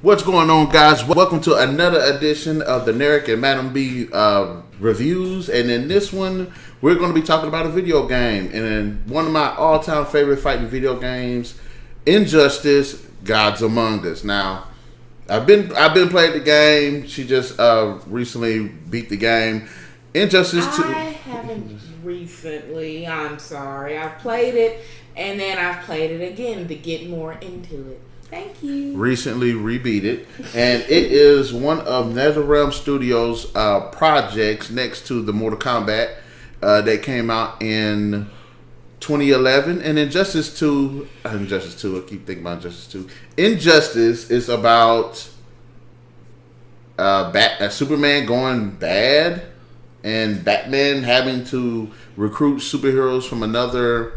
What's going on, guys? Welcome to another edition of the Narik and MademB Reviews. And in this one, we're going to be talking about a video game. And in one of my all-time favorite fighting video games, Injustice: Gods Among Us. Now, I've been playing the game. She just recently beat the game. Injustice 2. I haven't recently. I'm sorry. I've played it, and then I've played it again to get more into it. Thank you. Recently rebeat it, and it is one of NetherRealm Studios' projects next to the Mortal Kombat that came out in 2011. And Injustice 2, I keep thinking about Injustice 2. Injustice is about Superman going bad and Batman having to recruit superheroes from another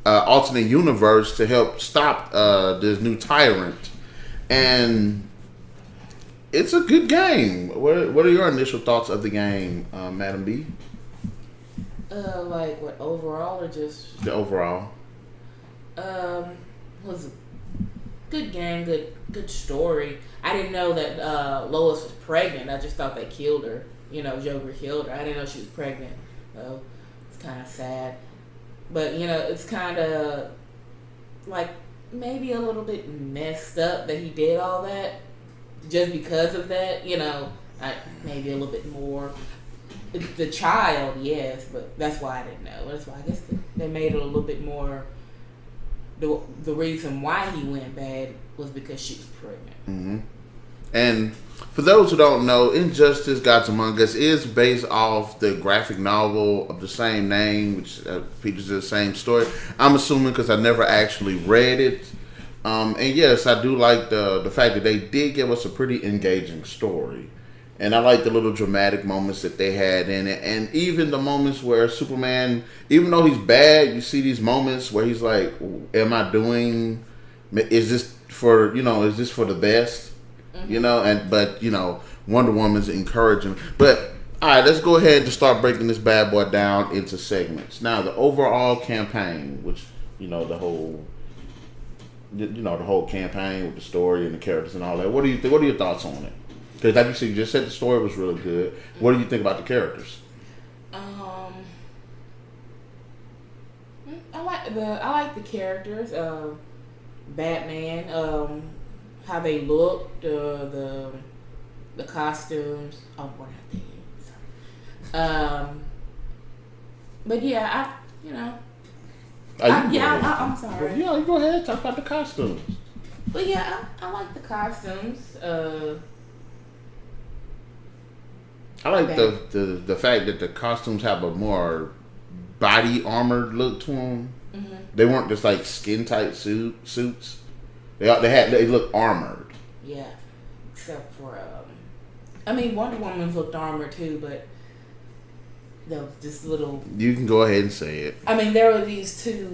alternate universe to help stop this new tyrant. And it's a good game. What are your initial thoughts of the game, MademB? Like what, overall or just The overall. was a good game, good story. I didn't know that Lois was pregnant. I just thought they killed her. Joker killed her. I didn't know she was pregnant. So it's kind of sad. But, it's kind of like maybe a little bit messed up that he did all that just because of that. Maybe a little bit more. The child, yes, but that's why I didn't know. That's why I guess they made it a little bit more. The reason why he went bad was because she was pregnant. Mm-hmm. And for those who don't know, Injustice: Gods Among Us is based off the graphic novel of the same name, which features the same story. I'm assuming because I never actually read it. And yes, I do like the fact that they did give us a pretty engaging story. And I like the little dramatic moments that they had in it. And even the moments where Superman, even though he's bad, you see these moments where he's like, is this for the best? Wonder Woman's encouraging. But all right, let's go ahead and start breaking this bad boy down into segments. Now, the overall campaign, which the whole campaign with the story and the characters and all that. What do you think? What are your thoughts on it? Because like you just said, the story was really good. What do you think about the characters? I like the characters. Batman. How they looked, the costumes. Oh, we're not there yet. Sorry. But yeah, I'm sorry. Well, yeah, you go ahead and talk about the costumes. But yeah, I like the costumes. I like the fact that the costumes have a more body armored look to them. Mm-hmm. They weren't just like skin tight suits. They look armored. Yeah, except for Wonder Woman's looked armored too, but this little. You can go ahead and say it. There were these two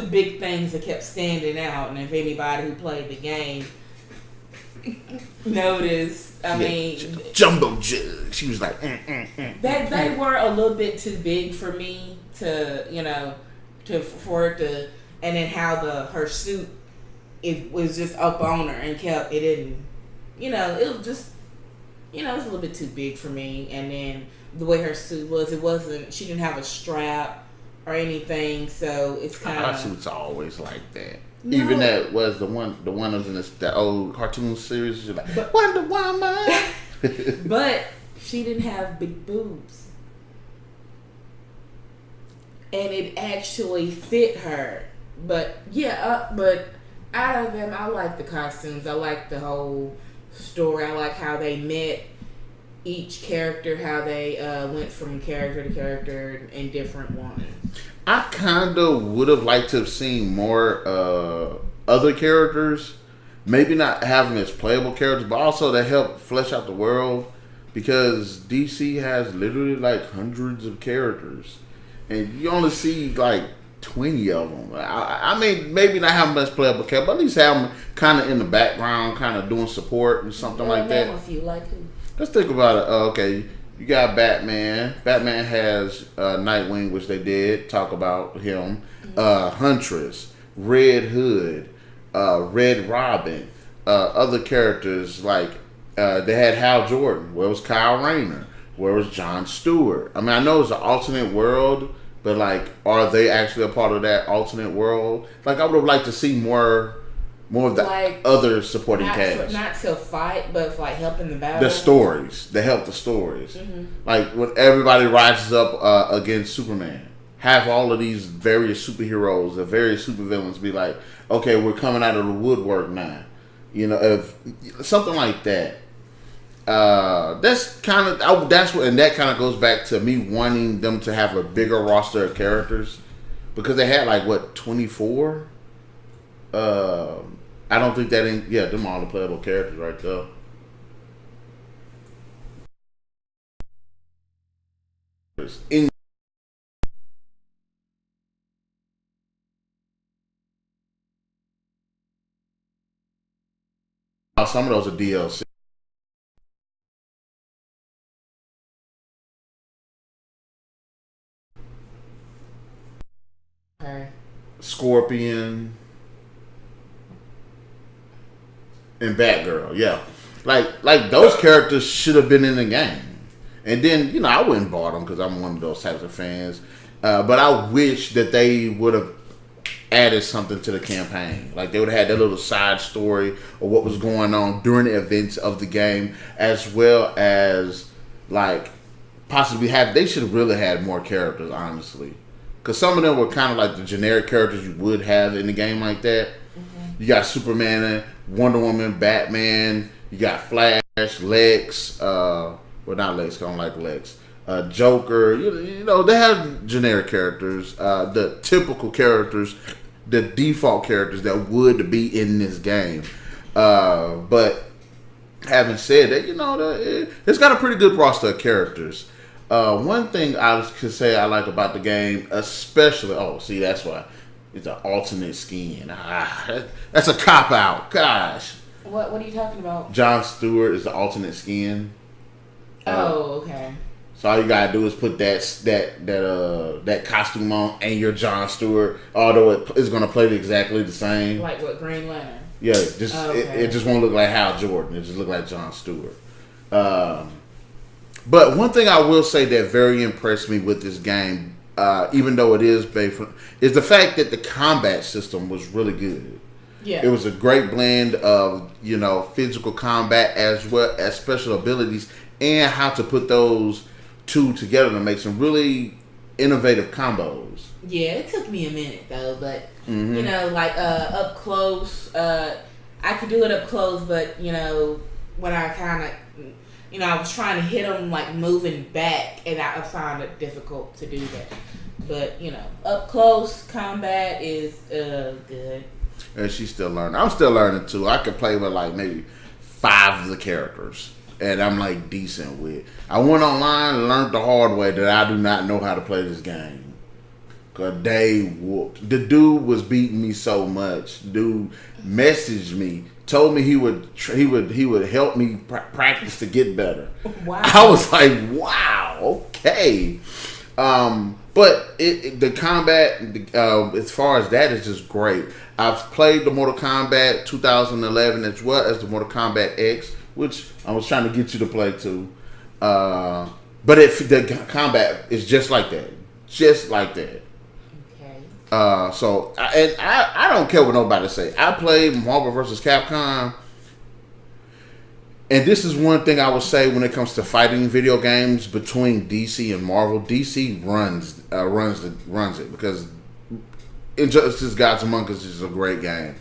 big things that kept standing out, and if anybody who played the game noticed, Jumbo Jug. She was like, They were a little bit too big for me for it to, and then how her suit. It was just up on her and it didn't, it was just, it was a little bit too big for me. And then the way her suit was, she didn't have a strap or anything, so it's kind of. Our suits are always like that. No. Even that was the one that was in the old cartoon series. She's like, Wonder Woman. But she didn't have big boobs. And it actually fit her. But yeah, out of them, I like the costumes. I like the whole story. I like how they met each character, how they went from character to character in different ones. I kind of would have liked to have seen more other characters. Maybe not have them as playable characters, but also to help flesh out the world. Because DC has literally like hundreds of characters. And you only see like 20 of them. Maybe not have much playable character, but at least have them kind of in the background, kind of doing support and something like that. A few, like who? Let's think about it. Okay, you got Batman. Batman has Nightwing, which they did talk about him. Mm-hmm. Huntress, Red Hood, Red Robin, other characters like they had Hal Jordan. Where was Kyle Rayner? Where was Jon Stewart? I mean, I know it's an alternate world, but like, are they actually a part of that alternate world? Like, I would have liked to see more of the like, other supporting cast. Not to fight, but for like helping the battle. The stories. They help the stories. Like when everybody rises up against Superman. Have all of these various superheroes or various supervillains be like, okay, we're coming out of the woodwork now. You know, if something like that. That's kind of that's what, and that kind of goes back to me wanting them to have a bigger roster of characters because they had like what 24. I don't think that ain't them all the playable characters right there. Some of those are DLC. Scorpion and Batgirl, yeah, like those characters should have been in the game, and then I wouldn't bought them because I'm one of those types of fans, but I wish that they would have added something to the campaign, like they would have had that little side story of what was going on during the events of the game, as well as like possibly they should have really had more characters, honestly. Because some of them were kind of like the generic characters you would have in the game like that. You got Superman, Wonder Woman, Batman. You got Flash, Lex. Well, not Lex. I don't like Lex. Joker. You know, they have generic characters. The typical characters, the default characters that would be in this game. But having said that, it's got a pretty good roster of characters. One thing I could say I like about the game, especially, that's why it's an alternate skin. That's a cop out. Gosh. What are you talking about? Jon Stewart is the alternate skin. Okay. So all you gotta do is put that costume on, and you're Jon Stewart. Although it's gonna play exactly the same. Like what, Green Lantern? Yeah, it just won't look like Hal Jordan. It just look like Jon Stewart. But one thing I will say that very impressed me with this game, even though it is based on, is the fact that the combat system was really good. Yeah. It was a great blend of, physical combat as well as special abilities and how to put those two together to make some really innovative combos. Yeah, it took me a minute though, but like up close, I could do it up close, but when I kind of I was trying to hit them like moving back, and I found it difficult to do that. But up close combat is good. And she's still learning. I'm still learning too. I could play with like maybe 5 of the characters, and I'm like decent with. I went online and learned the hard way that I do not know how to play this game. Cause they whooped. The dude was beating me so much. Dude messaged me. Told me he would help me practice to get better. Wow. I was like, wow, okay. But the combat, as far as that, is just great. I've played the Mortal Kombat 2011 as well as the Mortal Kombat X, which I was trying to get you to play too. But the combat is just like that. Just like that. So I don't care what nobody say. I played Marvel vs. Capcom, and this is one thing I would say when it comes to fighting video games between DC and Marvel. DC runs it because Injustice: Gods Among Us is a great game.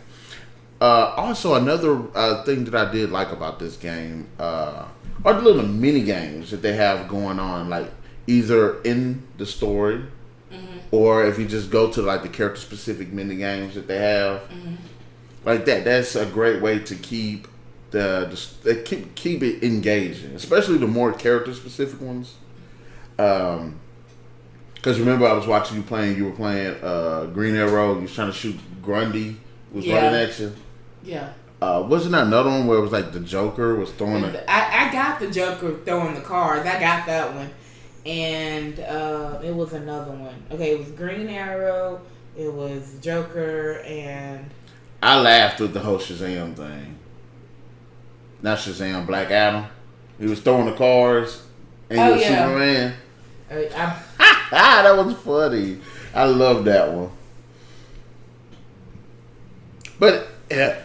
Also, another thing that I did like about this game are the little mini games that they have going on, like either in the story. Or if you just go to like the character specific mini games that they have, like that's a great way to keep keep it engaging, especially the more character specific ones. Because remember, I was watching you playing. You were playing Green Arrow. You was trying to shoot Grundy. Was running at you. Yeah. Wasn't that another one where it was like the Joker was throwing? I got the Joker throwing the cards. I got that one. And it was another one. Okay, it was Green Arrow, it was Joker, and I laughed with the whole Shazam thing. Not Shazam, Black Adam. He was throwing the cars, and he was Superman. That was funny. I love that one. But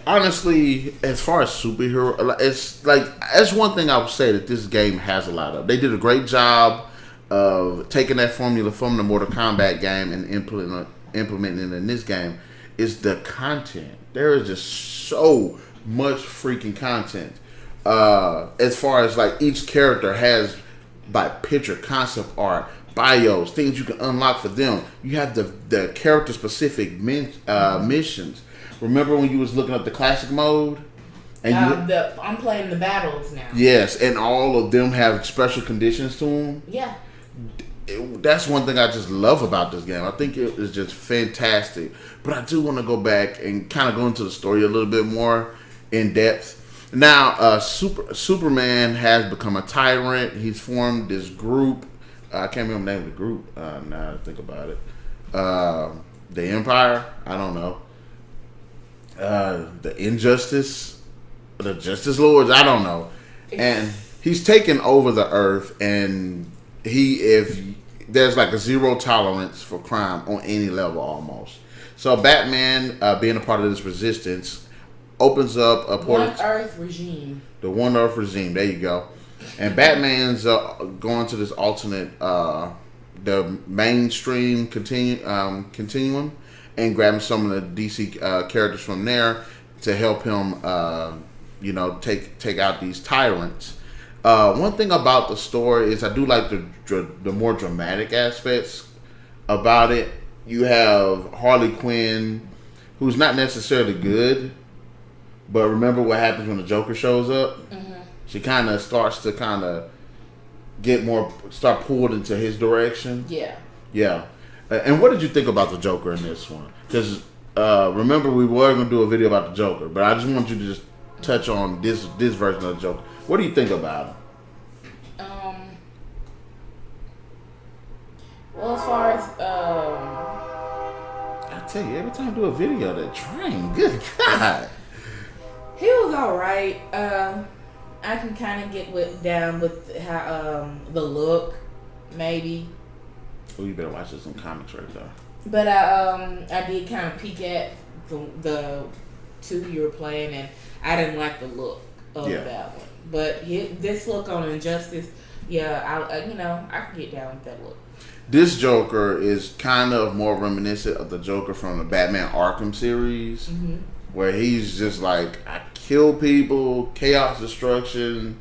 honestly, as far as superhero, it's like that's one thing I would say that this game has a lot of. They did a great job of taking that formula from the Mortal Kombat game and implementing it in this game. Is the content. There is just so much freaking content. As far as like each character has by picture, concept art, bios, things you can unlock for them. You have the character specific missions. Remember when you was looking up the classic mode? And I'm playing the battles now. Yes, and all of them have special conditions to them. Yeah. That's one thing I just love about this game. I think it is just fantastic. But I do want to go back and kind of go into the story a little bit more in depth. Now, Superman has become a tyrant. He's formed this group. I can't remember the name of the group now I think about it. The Empire? I don't know. The Injustice? The Justice Lords? I don't know. And he's taken over the Earth, and if there's like a zero tolerance for crime on any level almost. So Batman, being a part of this resistance, opens up a portal. One Earth regime. The One Earth regime. There you go. And Batman's going to this alternate, the mainstream continuum, and grabbing some of the DC characters from there to help him, take out these tyrants. One thing about the story is I do like the more dramatic aspects about it. You have Harley Quinn, who's not necessarily good, but remember what happens when the Joker shows up? Mm-hmm. She kind of starts to start pulled into his direction. Yeah. Yeah. And what did you think about the Joker in this one? Because remember we were going to do a video about the Joker, but I just want you to just touch on this version of the Joker. What do you think about him? Well, as far as I tell you, every time I do a video, they're trying. Good God, he was all right. I can kind of get down with how the look, maybe. Oh, you better watch this in comics right there. But I did kind of peek at the two you were playing, and I didn't like the look of that one. But this look on Injustice, I can get down with that look. This Joker is kind of more reminiscent of the Joker from the Batman Arkham series, mm-hmm. where he's just like, I kill people, chaos, destruction.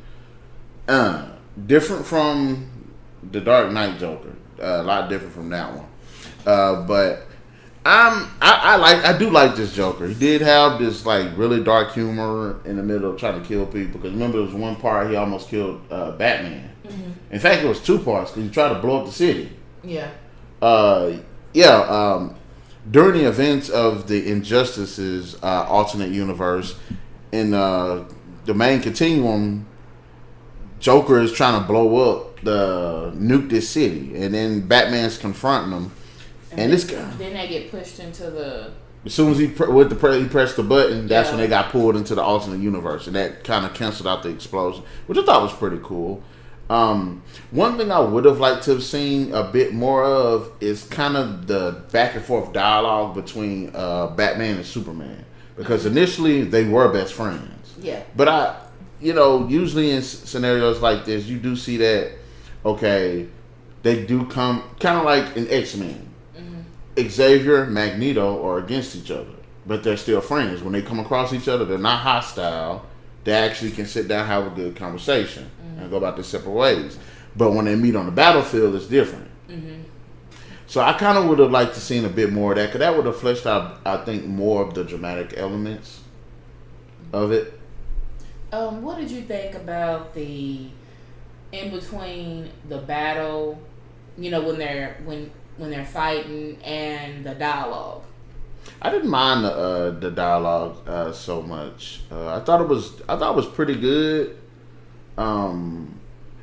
Different from the Dark Knight Joker. A lot different from that one. But I do like this Joker. He did have this like really dark humor in the middle of trying to kill people. Because remember, there was one part he almost killed Batman. Mm-hmm. In fact, it was two parts because he tried to blow up the city. Yeah. During the events of the Injustice's alternate universe, in the main continuum, Joker is trying to blow up nuke this city, and then Batman's confronting him. And this guy, then they get pushed into the. As soon as he pressed the button, that's when they got pulled into the alternate universe, and that kind of canceled out the explosion, which I thought was pretty cool. One thing I would have liked to have seen a bit more of is kind of the back and forth dialogue between Batman and Superman, because initially they were best friends. Yeah. But usually in scenarios like this, you do see that, okay, they do come kind of like in X-Men. Mm-hmm. Xavier, Magneto are against each other, but they're still friends. When they come across each other, they're not hostile. They actually can sit down, have a good conversation, mm-hmm. and go about their separate ways. But when they meet on the battlefield, it's different. Mm-hmm. So I kind of would have liked to seen a bit more of that, because that would have fleshed out, I think, more of the dramatic elements of it. What did you think about the in between the battle? When they're fighting and the dialogue. I didn't mind the dialogue so much. I thought it was pretty good. And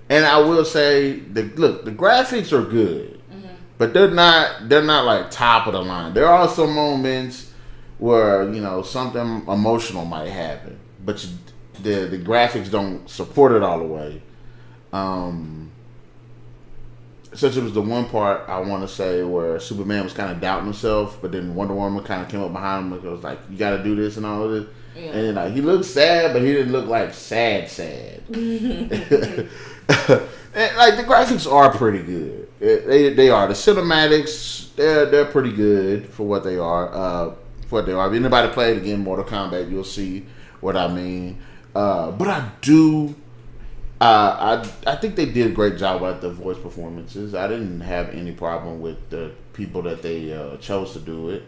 I will say the graphics are good, mm-hmm. but they're not like top of the line. There are some moments where something emotional might happen, but the graphics don't support it all the way. Since it was the one part I want to say where Superman was kind of doubting himself, but then Wonder Woman kind of came up behind him and was like, "You got to do this and all of this." Yeah. And then, like, he looked sad, but he didn't look like sad. And, like, the graphics are pretty good. They are. The cinematics, they're pretty good for what they are. If anybody played again Mortal Kombat, you'll see what I mean. But I do. I think they did a great job with the voice performances. I didn't have any problem with the people that they chose to do it.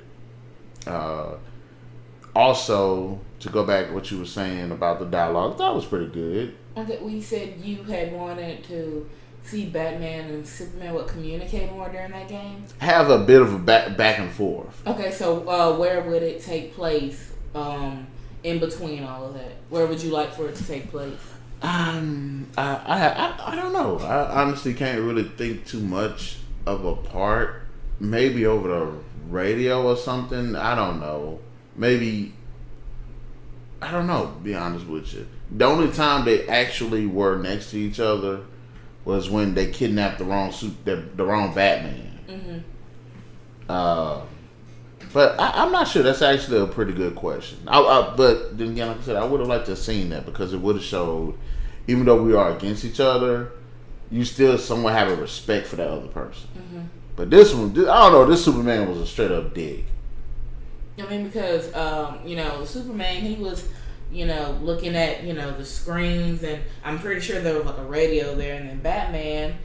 Also, to go back to what you were saying about the dialogue, that was pretty good. Okay, well, you said you had wanted to see Batman and Superman communicate more during that game? Have a bit of a back and forth. Okay, so where would it take place in between all of that? Where would you like for it to take place? I don't know. I honestly can't really think too much of a part. Maybe over the radio or something. I don't know. Maybe. I don't know, to be honest with you. The only time they actually were next to each other was when they kidnapped the wrong Batman. Mm-hmm. But I'm not sure. That's actually a pretty good question. But then again, like I said, I would have liked to have seen that because it would have showed, even though we are against each other, you still somewhat have a respect for that other person. Mm-hmm. But this one, I don't know. This Superman was a straight up dig. I mean, because Superman, he was, looking at the screens, and I'm pretty sure there was like a radio there, and then Batman,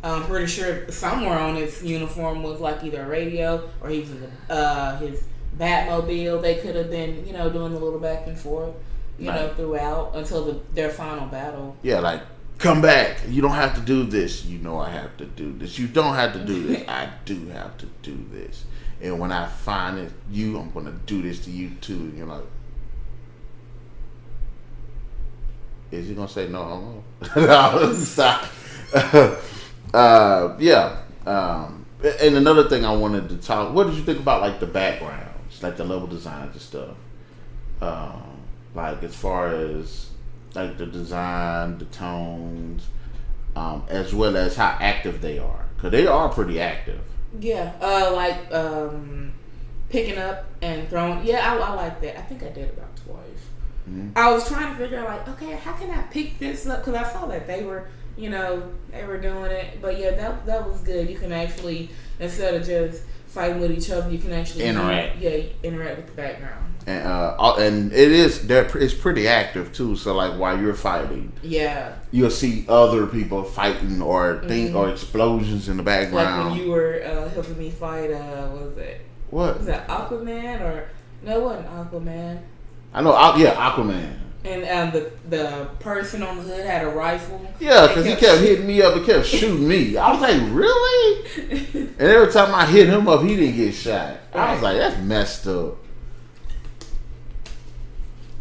I'm pretty sure somewhere on his uniform was like either a radio or he was in his Batmobile. They could have been, doing a little back and forth, throughout until their final battle. Yeah, like, come back. You don't have to do this. You know I have to do this. You don't have to do this. I do have to do this. And when I find it, I'm going to do this to you too. And you're like, is he going to say no? No, stop. Yeah. And another thing I wanted to talk, what did you think about like the backgrounds, like the level designs and stuff? Like as far as like the design, the tones, as well as how active they are. Because they are pretty active. Yeah, picking up and throwing. Yeah, I like that. I think I did about twice. Mm-hmm. I was trying to figure out, like, okay, how can I pick this up? Because I saw that they were doing it. But yeah, that was good. You can actually, instead of just fighting with each other, you can actually interact with the background. And it's pretty active too. So like while you're fighting, yeah, you'll see other people fighting or or explosions in the background. Like when you were helping me fight, what was that, Aquaman? Or no, it wasn't Aquaman. I know, Aquaman. And the person on the hood had a rifle. Yeah, because he kept hitting me up and kept shooting me. I was like, really? And every time I hit him up, he didn't get shot. I was like, that's messed up.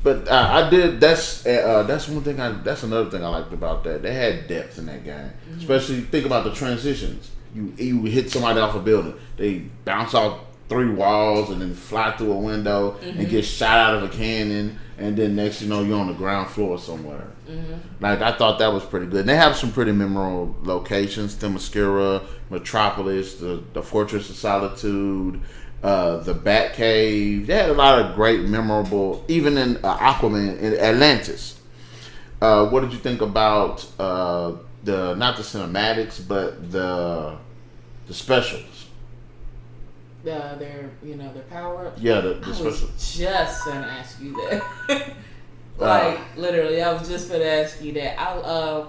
But I did. That's one thing. That's another thing I liked about that. They had depth in that game, mm-hmm. Especially think about the transitions. You hit somebody off a building, they bounce off 3 walls and then fly through a window, mm-hmm. and get shot out of a cannon, and then next you know you're on the ground floor somewhere. Mm-hmm. Like I thought that was pretty good. And they have some pretty memorable locations: Themyscira, Metropolis, the Fortress of Solitude. The Batcave. They had a lot of great, memorable, even in Aquaman in Atlantis. What did you think about not the cinematics, but the specials? Their power ups. Yeah, the I specials. Was just gonna ask you that. Literally, I was just gonna ask you that. I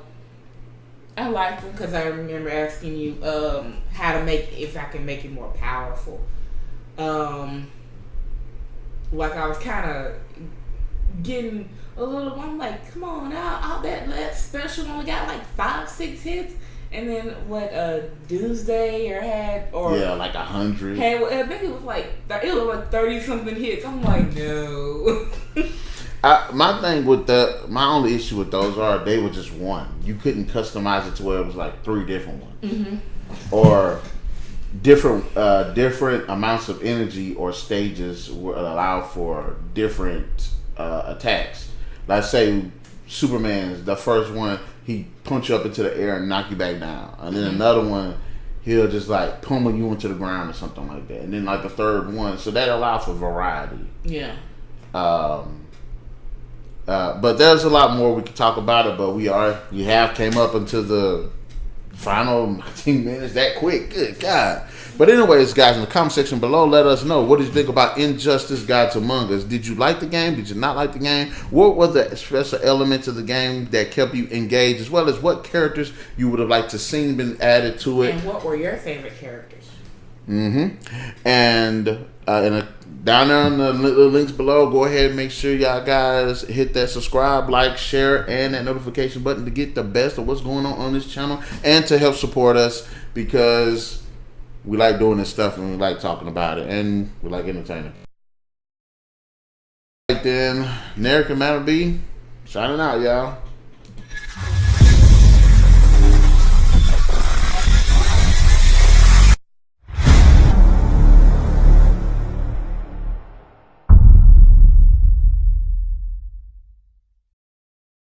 liked them because I remember asking you how to if I can make it more powerful. Like I was kind of getting a little. I'm like, come on now, that special only got like 5-6 hits, and then what Doomsday had like 100. I think it was like 30 something hits. I'm like, no. My thing with my only issue with those are they were just one. You couldn't customize it to where it was like 3 different ones, mm-hmm. or different amounts of energy or stages will allow for different attacks. Let's say Superman's the first one, he punch you up into the air and knock you back down, and then another one, he'll just like pummel you into the ground or something like that, and then like the third one, so that allows for variety. Yeah. But there's a lot more we could talk about it, but you have came up into the final 19 minutes that quick. Good God. But anyways, guys, in the comment section below, let us know, what did you think about Injustice Gods Among Us? Did you like the game? Did you not like the game? What were the special elements of the game that kept you engaged, as well as what characters you would have liked to seen been added to it? And what were your favorite characters? And down there in the links below, go ahead and make sure y'all guys hit that subscribe, like, share, and that notification button to get the best of what's going on this channel and to help support us, because we like doing this stuff and we like talking about it and we like entertaining. Right then, Narik and MademB signing out, y'all.